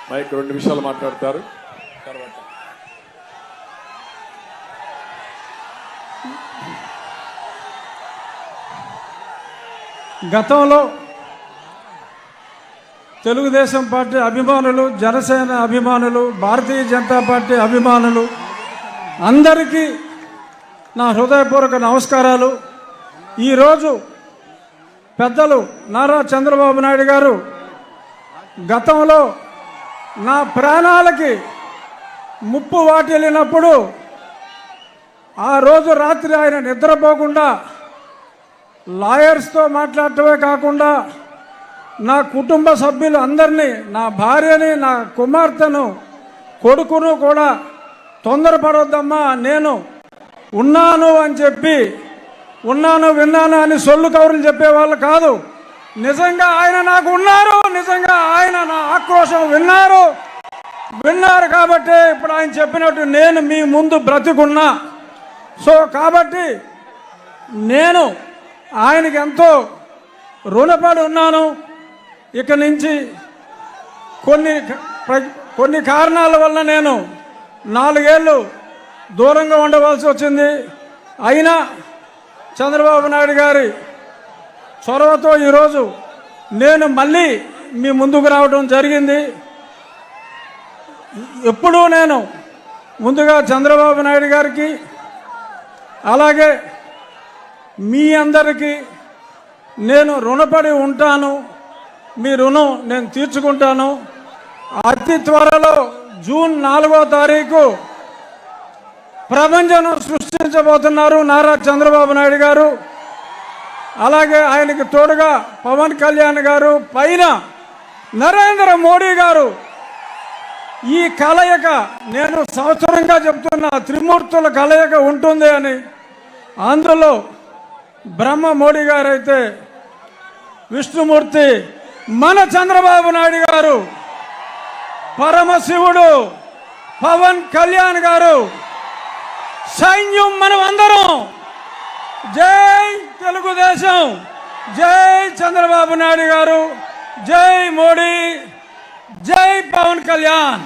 Mic 2 నిమిషాలు మాట్లాడతారు. తర్వాత గతంలో తెలుగుదేశం పార్టీ అభిమానులు, జనసేన అభిమానులు, భారతీయ జనతా పార్టీ అభిమానులు అందరికీ నా హృదయపూర్వక నమస్కారాలు. ఈరోజు పెద్దలు నారా చంద్రబాబు నాయుడు గారు గతంలో నా ప్రాణాలకి ముప్పు వాటిల్లినప్పుడు ఆ రోజు రాత్రి ఆయన నిద్రపోకుండా లాయర్స్తో మాట్లాడటమే కాకుండా నా కుటుంబ సభ్యులు అందరినీ, నా భార్యని, నా కుమార్తెను, కొడుకును కూడా తొందరపడొద్దమ్మా, నేను ఉన్నాను అని చెప్పి, ఉన్నాను విన్నాను అని సొల్లు కౌరులు చెప్పేవాళ్ళు కాదు. నిజంగా ఆయన నాకు ఉన్నారు, నిజంగా ఆయన నా ఆక్రోశం విన్నారు కాబట్టి ఇప్పుడు ఆయన చెప్పినట్టు నేను మీ ముందు బ్రతికున్నా. సో కాబట్టి నేను ఆయనకి ఎంతో రుణపడి ఉన్నాను. ఇక నుంచి కొన్ని కారణాల వల్ల నేను 4 ఏళ్ళు దూరంగా ఉండవలసి వచ్చింది. అయినా చంద్రబాబు నాయుడు గారి చొరవతో ఈరోజు నేను మళ్ళీ మీ ముందుకు రావడం జరిగింది. ఎప్పుడూ నేను ముందుగా చంద్రబాబు నాయుడు గారికి, అలాగే మీ అందరికీ నేను రుణపడి ఉంటాను. మీ రుణం నేను తీర్చుకుంటాను. అతి త్వరలో జూన్ 4వ తారీఖు ప్రపంచం సృష్టించబోతున్నారు నారా చంద్రబాబు నాయుడు గారు. అలాగే ఆయనకి తోడుగా పవన్ కళ్యాణ్ గారు, పైన నరేంద్ర మోడీ గారు. ఈ కలయిక నేను సంవత్సరంగా చెప్తున్న త్రిమూర్తుల కలయిక ఉంటుంది అని. అందులో బ్రహ్మ మోడీ గారు అయితే, విష్ణుమూర్తి మన చంద్రబాబు నాయుడు గారు, పరమశివుడు పవన్ కళ్యాణ్ గారు, సైన్యం మనం అందరం. జై తెలుగుదేశం, జై చంద్రబాబు నాయుడు గారు, జై మోడీ, జై పవన్ కళ్యాణ్.